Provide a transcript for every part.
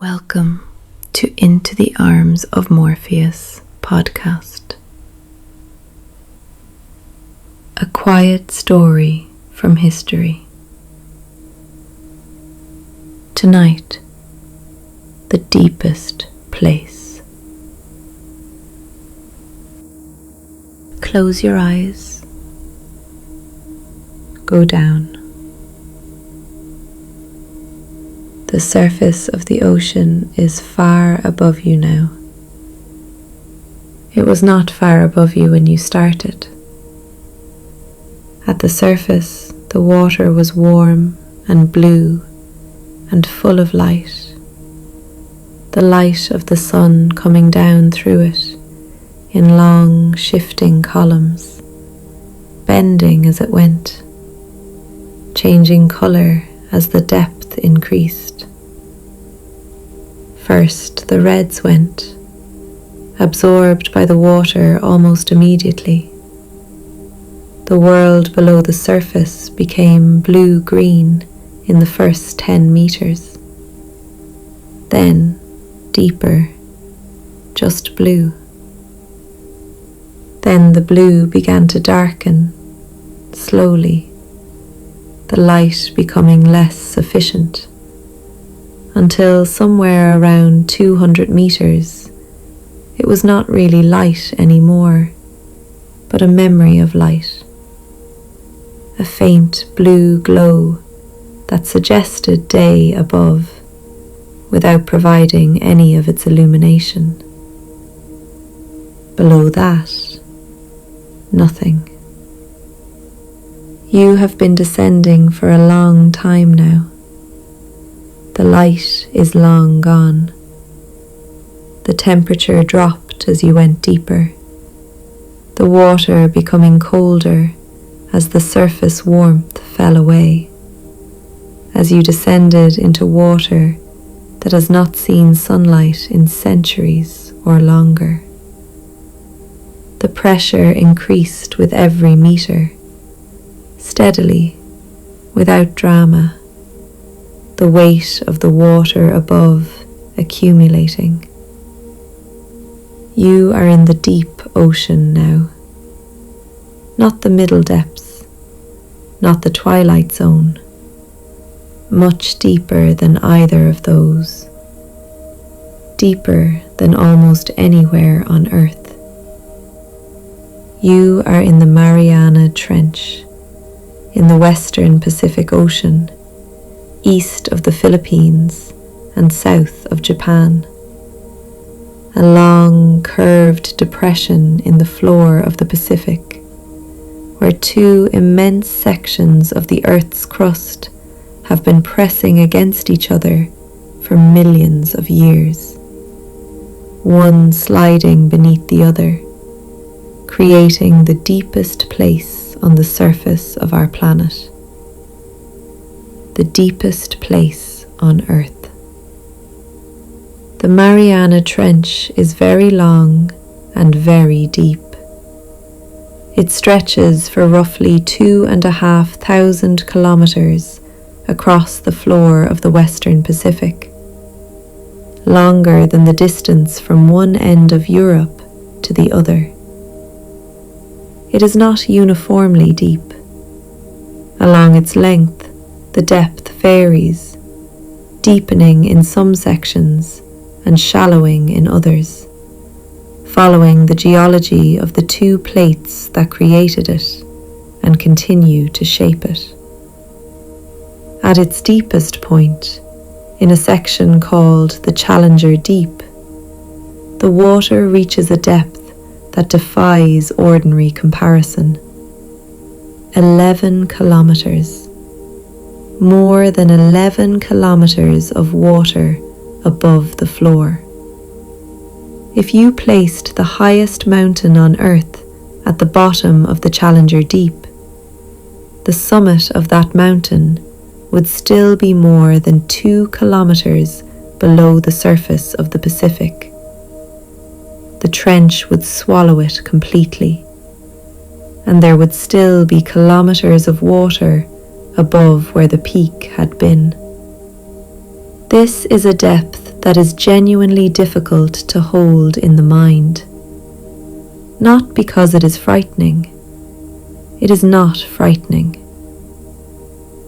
Welcome to Into the Arms of Morpheus podcast. A quiet story from history. Tonight, the deepest place. Close your eyes. Go down. The surface of the ocean is far above you now. It was not far above you when you started. At the surface, the water was warm and blue and full of light. The light of the sun coming down through it in long, shifting columns, bending as it went, changing colour as the depth increased. First the reds went, absorbed by the water almost immediately. The world below the surface became blue-green in the first 10 meters. Then deeper, just blue. Then the blue began to darken, slowly, the light becoming less sufficient, until somewhere around 200 meters, it was not really light anymore, but a memory of light. A faint blue glow that suggested day above, without providing any of its illumination. Below that, nothing. You have been descending for a long time now. The light is long gone. The temperature dropped as you went deeper, the water becoming colder as the surface warmth fell away, as you descended into water that has not seen sunlight in centuries or longer. The pressure increased with every meter, steadily, without drama, the weight of the water above accumulating. You are in the deep ocean now. Not the middle depths, not the twilight zone, much deeper than either of those, deeper than almost anywhere on earth. You are in the Mariana Trench, in the western Pacific Ocean, east of the Philippines and south of Japan. A long, curved depression in the floor of the Pacific, where two immense sections of the Earth's crust have been pressing against each other for millions of years, one sliding beneath the other, creating the deepest place on the surface of our planet. The deepest place on Earth. The Mariana Trench is very long and very deep. It stretches for roughly 2,500 kilometers across the floor of the Western Pacific, longer than the distance from one end of Europe to the other. It is not uniformly deep. Along its length, the depth varies, deepening in some sections and shallowing in others, following the geology of the two plates that created it and continue to shape it. At its deepest point, in a section called the Challenger Deep, the water reaches a depth that defies ordinary comparison. 11 kilometers. More than 11 kilometers of water above the floor. If you placed the highest mountain on Earth at the bottom of the Challenger Deep, the summit of that mountain would still be more than 2 kilometers below the surface of the Pacific. The trench would swallow it completely, and there would still be kilometers of water above where the peak had been. This is a depth that is genuinely difficult to hold in the mind. Not because it is frightening. It is not frightening.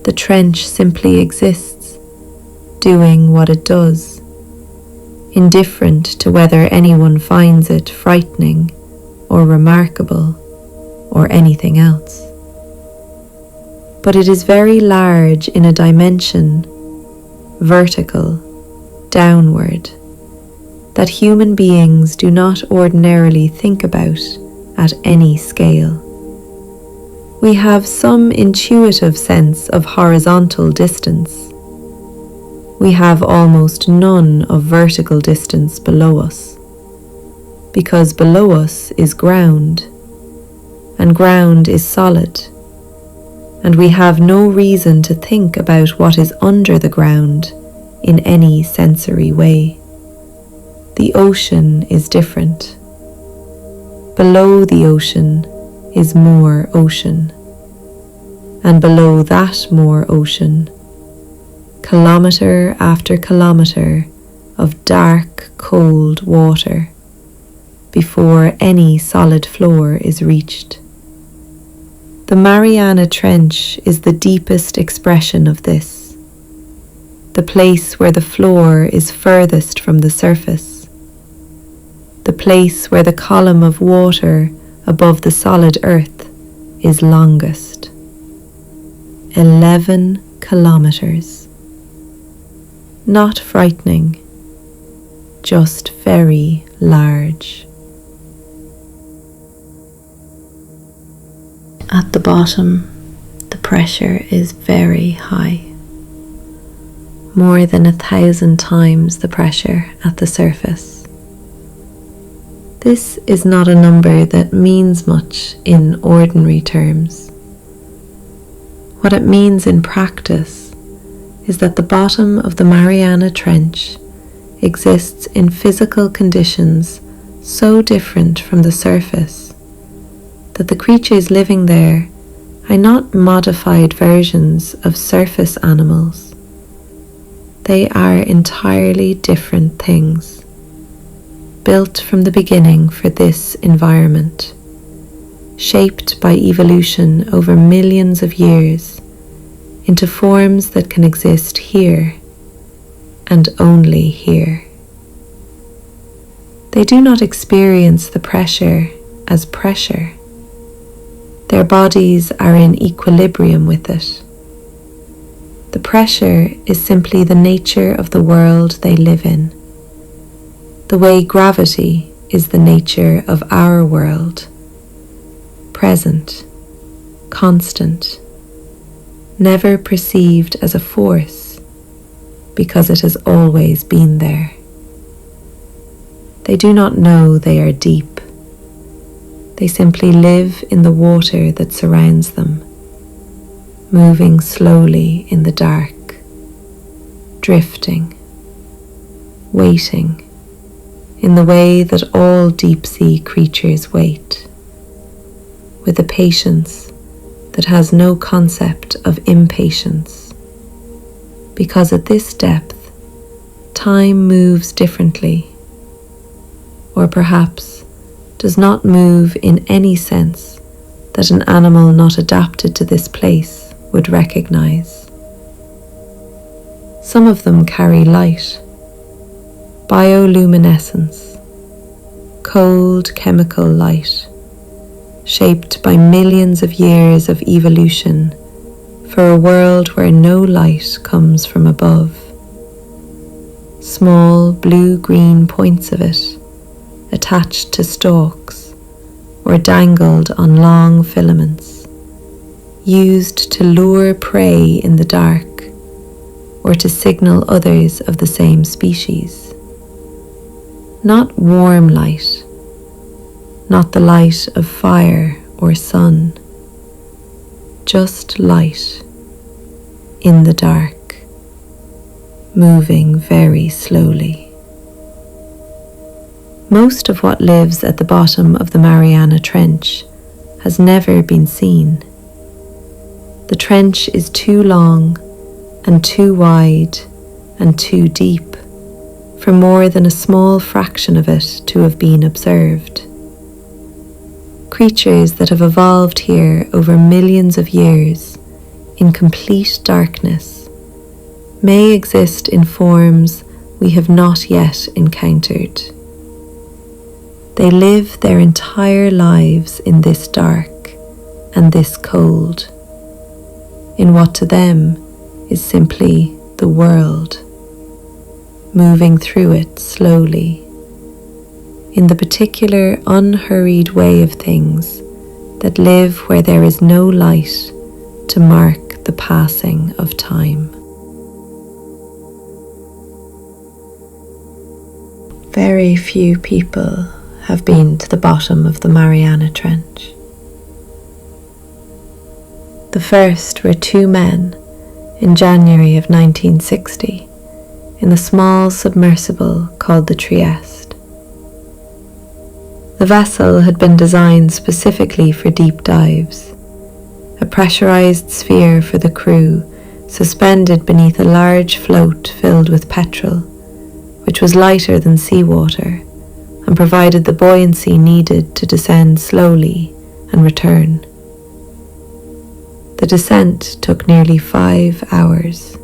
The trench simply exists, doing what it does, indifferent to whether anyone finds it frightening or remarkable or anything else. But it is very large in a dimension, vertical, downward, that human beings do not ordinarily think about at any scale. We have some intuitive sense of horizontal distance. We have almost none of vertical distance below us, because below us is ground, and ground is solid, and we have no reason to think about what is under the ground in any sensory way. The ocean is different. Below the ocean is more ocean, and below that more ocean, kilometre after kilometre of dark, cold water before any solid floor is reached. The Mariana Trench is the deepest expression of this, the place where the floor is furthest from the surface, the place where the column of water above the solid earth is longest. 11 kilometres. Not frightening, just very large. At the bottom, the pressure is very high, more than 1,000 times the pressure at the surface. This is not a number that means much in ordinary terms. What it means in practice is that the bottom of the Mariana Trench exists in physical conditions so different from the surface that the creatures living there are not modified versions of surface animals. They are entirely different things, built from the beginning for this environment, shaped by evolution over millions of years into forms that can exist here and only here. They do not experience the pressure as pressure. Their bodies are in equilibrium with it. The pressure is simply the nature of the world they live in, the way gravity is the nature of our world, present, constant, never perceived as a force because it has always been there. They do not know they are deep. They simply live in the water that surrounds them, moving slowly in the dark, drifting, waiting in the way that all deep-sea creatures wait, with a patience that has no concept of impatience, because at this depth, time moves differently, or perhaps does not move in any sense that an animal not adapted to this place would recognize. Some of them carry light, bioluminescence, cold chemical light, shaped by millions of years of evolution for a world where no light comes from above. Small blue-green points of it, attached to stalks or dangled on long filaments, used to lure prey in the dark or to signal others of the same species. Not warm light, not the light of fire or sun, just light in the dark, moving very slowly. Most of what lives at the bottom of the Mariana Trench has never been seen. The trench is too long and too wide and too deep for more than a small fraction of it to have been observed. Creatures that have evolved here over millions of years in complete darkness may exist in forms we have not yet encountered. They live their entire lives in this dark and this cold, in what to them is simply the world, moving through it slowly, in the particular unhurried way of things that live where there is no light to mark the passing of time. Very few people have been to the bottom of the Mariana Trench. The first were two men in January of 1960 in a small submersible called the Trieste. The vessel had been designed specifically for deep dives, a pressurized sphere for the crew suspended beneath a large float filled with petrol, which was lighter than seawater and provided the buoyancy needed to descend slowly and return. The descent took nearly 5 hours.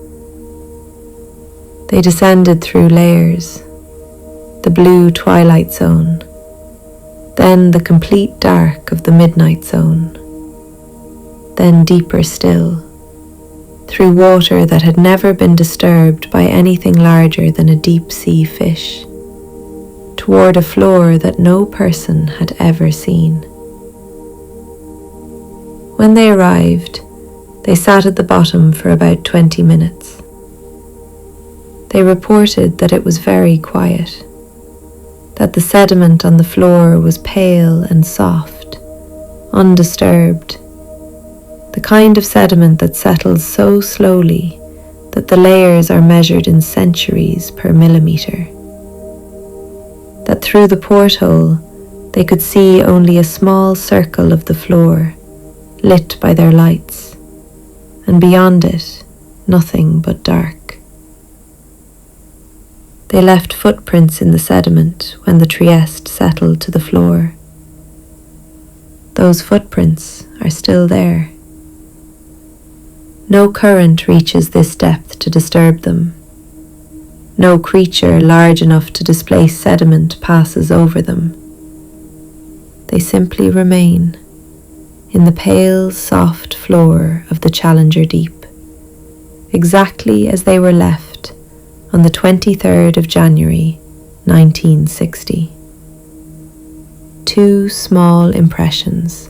They descended through layers, the blue twilight zone, then the complete dark of the midnight zone, then deeper still, through water that had never been disturbed by anything larger than a deep-sea fish, toward a floor that no person had ever seen. When they arrived, they sat at the bottom for about 20 minutes. They reported that it was very quiet, that the sediment on the floor was pale and soft, undisturbed, the kind of sediment that settles so slowly that the layers are measured in centuries per millimeter. That through the porthole they could see only a small circle of the floor, lit by their lights, and beyond it, nothing but dark. They left footprints in the sediment when the Trieste settled to the floor. Those footprints are still there. No current reaches this depth to disturb them. No creature large enough to displace sediment passes over them. They simply remain in the pale, soft floor of the Challenger Deep, exactly as they were left on the 23rd of January, 1960. Two small impressions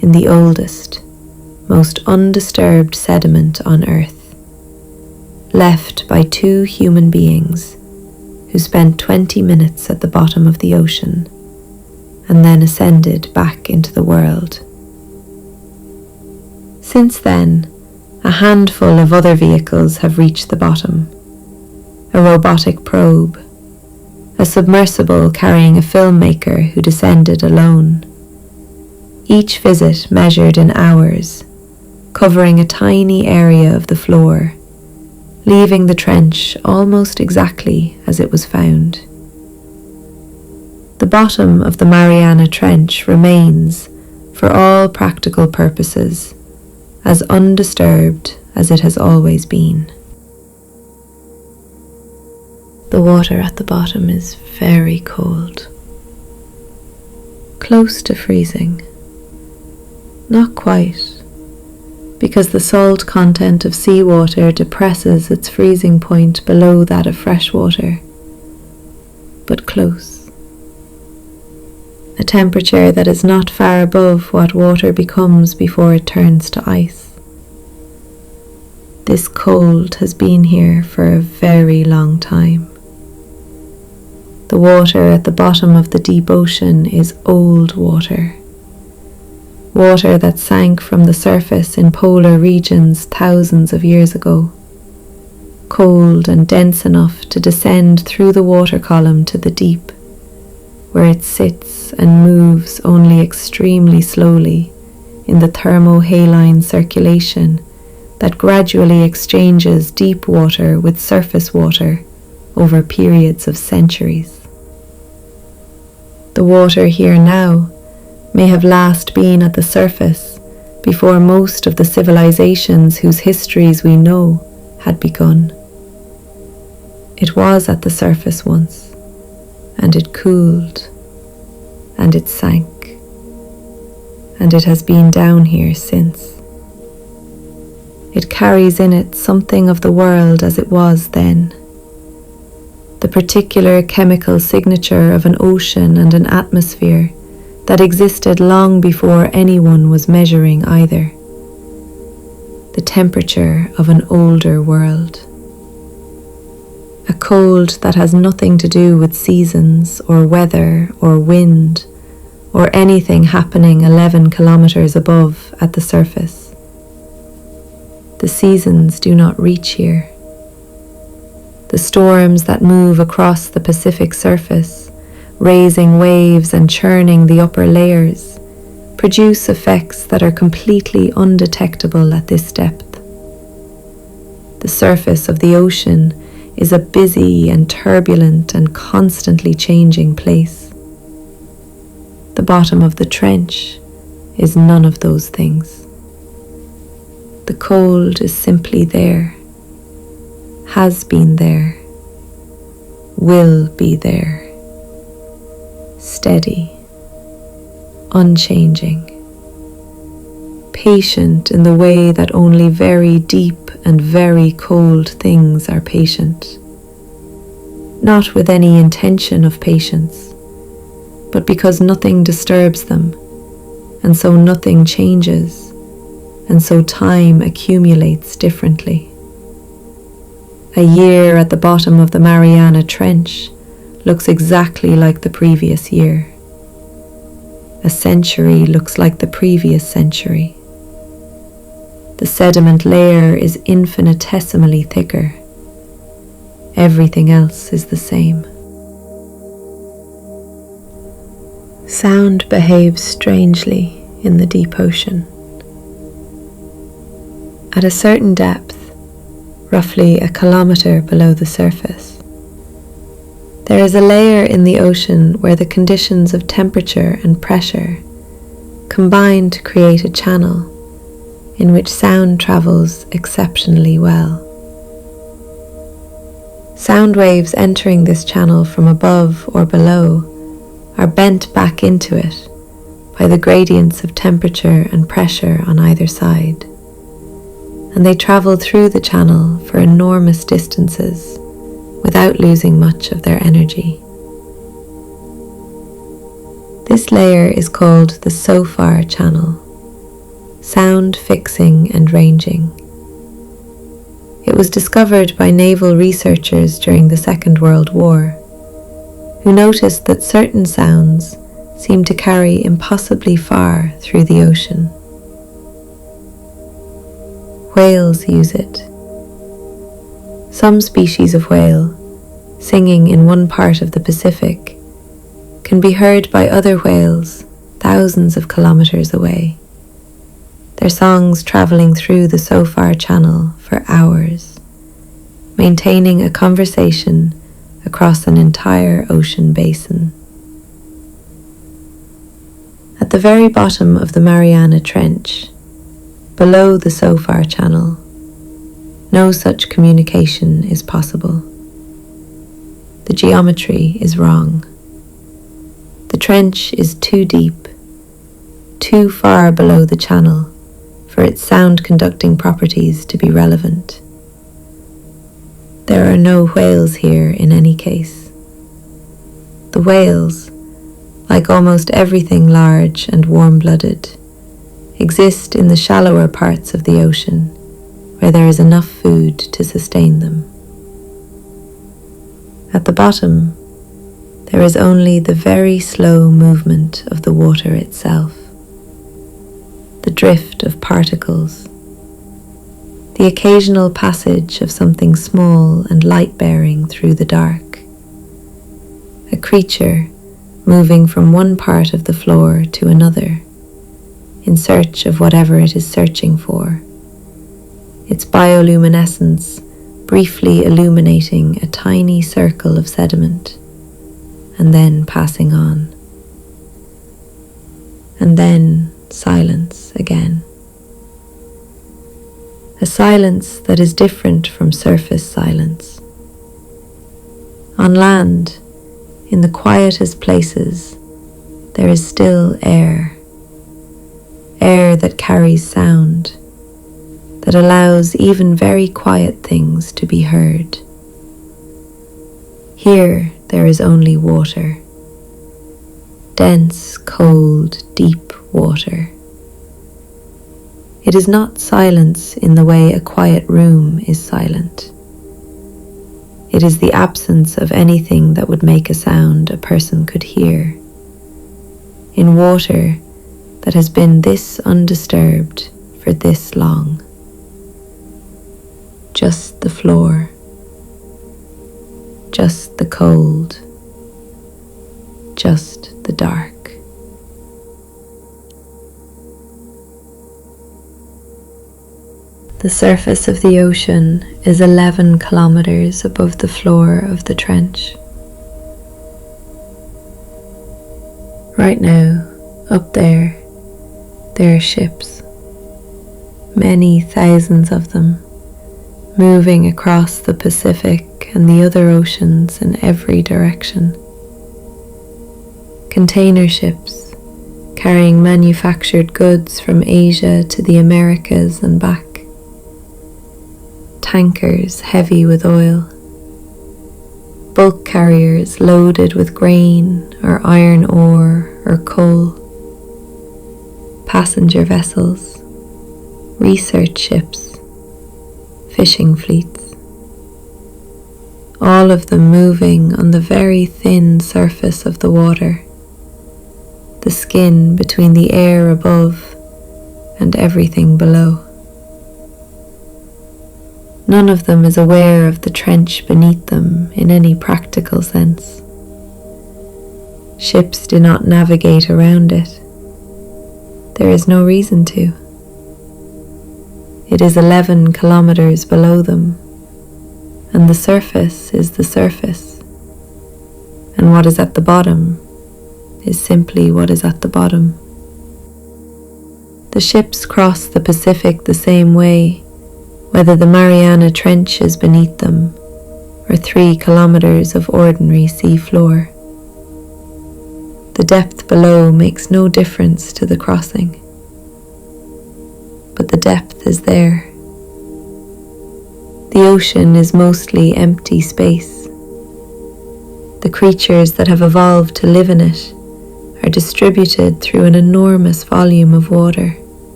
in the oldest, most undisturbed sediment on Earth, left by two human beings who spent 20 minutes at the bottom of the ocean and then ascended back into the world. Since then, a handful of other vehicles have reached the bottom. A robotic probe, a submersible carrying a filmmaker who descended alone. Each visit measured in hours, covering a tiny area of the floor, leaving the trench almost exactly as it was found. The bottom of the Mariana Trench remains, for all practical purposes, as undisturbed as it has always been. The water at the bottom is very cold, close to freezing. Not quite, because the salt content of seawater depresses its freezing point below that of freshwater, but close. A temperature that is not far above what water becomes before it turns to ice. This cold has been here for a very long time. The water at the bottom of the deep ocean is old water. Water that sank from the surface in polar regions thousands of years ago. Cold and dense enough to descend through the water column to the deep, where it sits and moves only extremely slowly in the thermohaline circulation that gradually exchanges deep water with surface water over periods of centuries. The water here now may have last been at the surface before most of the civilizations whose histories we know had begun. It was at the surface once, and it cooled, and it sank, and it has been down here since. It carries in it something of the world as it was then, the particular chemical signature of an ocean and an atmosphere that existed long before anyone was measuring either, the temperature of an older world. A cold that has nothing to do with seasons or weather or wind or anything happening 11 kilometers above at the surface. The seasons do not reach here. The storms that move across the Pacific surface, raising waves and churning the upper layers, produce effects that are completely undetectable at this depth. The surface of the ocean is a busy and turbulent and constantly changing place. The bottom of the trench is none of those things. The cold is simply there, has been there, will be there, steady, unchanging, patient in the way that only very deep and very cold things are patient, not with any intention of patience, but because nothing disturbs them, and so nothing changes, and so time accumulates differently. A year at the bottom of the Mariana Trench looks exactly like the previous year. A century looks like the previous century. The sediment layer is infinitesimally thicker. Everything else is the same. Sound behaves strangely in the deep ocean. At a certain depth, roughly a kilometer below the surface, there is a layer in the ocean where the conditions of temperature and pressure combine to create a channel in which sound travels exceptionally well. Sound waves entering this channel from above or below are bent back into it by the gradients of temperature and pressure on either side, and they travel through the channel for enormous distances without losing much of their energy. This layer is called the SOFAR channel, sound fixing and ranging. It was discovered by naval researchers during the Second World War, who noticed that certain sounds seem to carry impossibly far through the ocean. Whales use it. Some species of whale, singing in one part of the Pacific, can be heard by other whales thousands of kilometers away, their songs traveling through the SOFAR channel for hours, maintaining a conversation across an entire ocean basin. At the very bottom of the Mariana Trench, below the SOFAR channel, no such communication is possible. The geometry is wrong. The trench is too deep, too far below the channel for its sound conducting properties to be relevant. There are no whales here in any case. The whales, like almost everything large and warm-blooded, exist in the shallower parts of the ocean where there is enough food to sustain them. At the bottom, there is only the very slow movement of the water itself, the drift of particles, the occasional passage of something small and light-bearing through the dark, a creature moving from one part of the floor to another in search of whatever it is searching for, its bioluminescence briefly illuminating a tiny circle of sediment and then passing on. And then silence again. A silence that is different from surface silence. On land, in the quietest places, there is still air. Air that carries sound, that allows even very quiet things to be heard. Here there is only water. Dense, cold, deep water. It is not silence in the way a quiet room is silent. It is the absence of anything that would make a sound a person could hear. In water that has been this undisturbed for this long. Just the floor. Just the cold. Just the dark. The surface of the ocean is 11 kilometers above the floor of the trench. Right now, up there are ships, many thousands of them, moving across the Pacific and the other oceans in every direction. Container ships carrying manufactured goods from Asia to the Americas and back. Tankers heavy with oil, bulk carriers loaded with grain or iron ore or coal, passenger vessels, research ships, fishing fleets, all of them moving on the very thin surface of the water, the skin between the air above and everything below. None of them is aware of the trench beneath them in any practical sense. Ships do not navigate around it. There is no reason to. It is 11 kilometers below them, and the surface is the surface, and what is at the bottom is simply what is at the bottom. The ships cross the Pacific the same way, whether the Mariana Trench is beneath them, or 3 kilometers of ordinary sea floor. The depth below makes no difference to the crossing, but the depth is there. The ocean is mostly empty space. The creatures that have evolved to live in it are distributed through an enormous volume of water,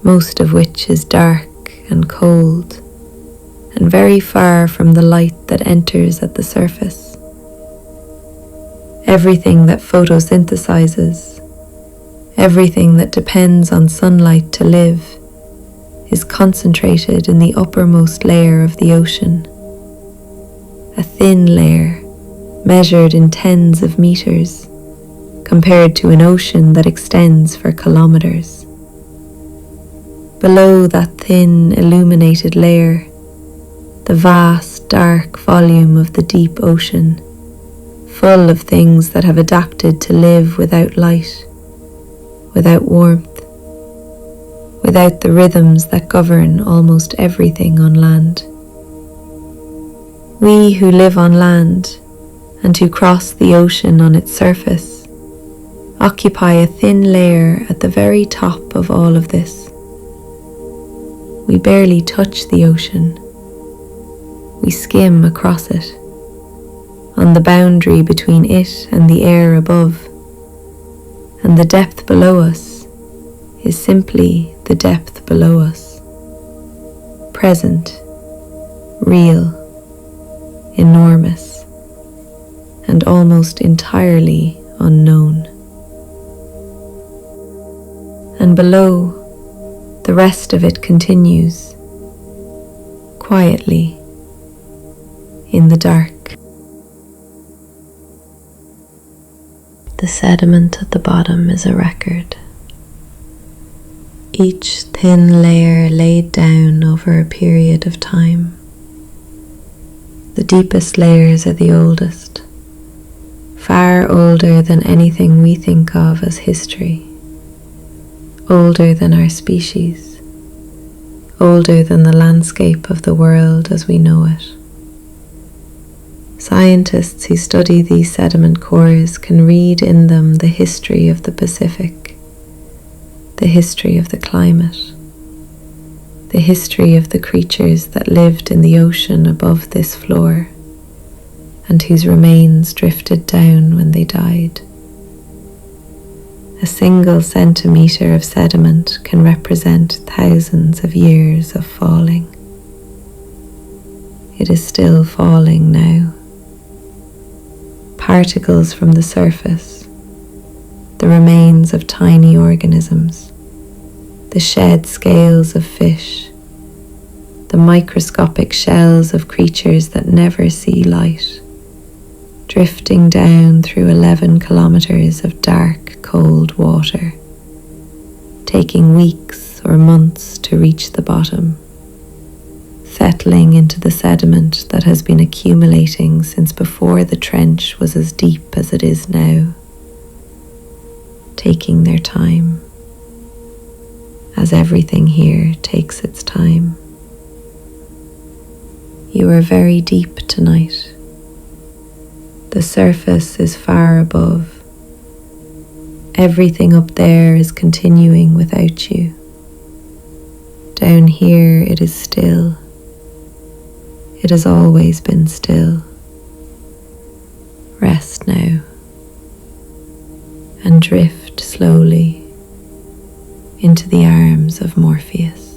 most of which is dark and cold, and very far from the light that enters at the surface. Everything that photosynthesizes, everything that depends on sunlight to live, is concentrated in the uppermost layer of the ocean, a thin layer measured in tens of meters, compared to an ocean that extends for kilometers. Below that thin, illuminated layer, the vast, dark volume of the deep ocean, full of things that have adapted to live without light, without warmth, without the rhythms that govern almost everything on land. We who live on land and who cross the ocean on its surface occupy a thin layer at the very top of all of this. We barely touch the ocean. We skim across it, on the boundary between it and the air above, and the depth below us is simply the depth below us. Present, real, enormous, and almost entirely unknown. And below, the rest of it continues, quietly, in the dark. The sediment at the bottom is a record. Each thin layer laid down over a period of time, The deepest layers are the oldest, far older than anything we think of as history, older than our species, older than the landscape of the world as we know it. Scientists who study these sediment cores can read in them the history of the Pacific, the history of the climate, the history of the creatures that lived in the ocean above this floor and whose remains drifted down when they died. A single centimetre of sediment can represent thousands of years of falling. It is still falling now. Particles from the surface, the remains of tiny organisms, the shed scales of fish, the microscopic shells of creatures that never see light, drifting down through 11 kilometers of dark, cold water, taking weeks or months to reach the bottom, settling into the sediment that has been accumulating since before the trench was as deep as it is now, taking their time, as everything here takes its time. You are very deep tonight. The surface is far above. Everything up there is continuing without you. Down here it is still. It has always been still. Rest now and drift slowly into the arms of Morpheus.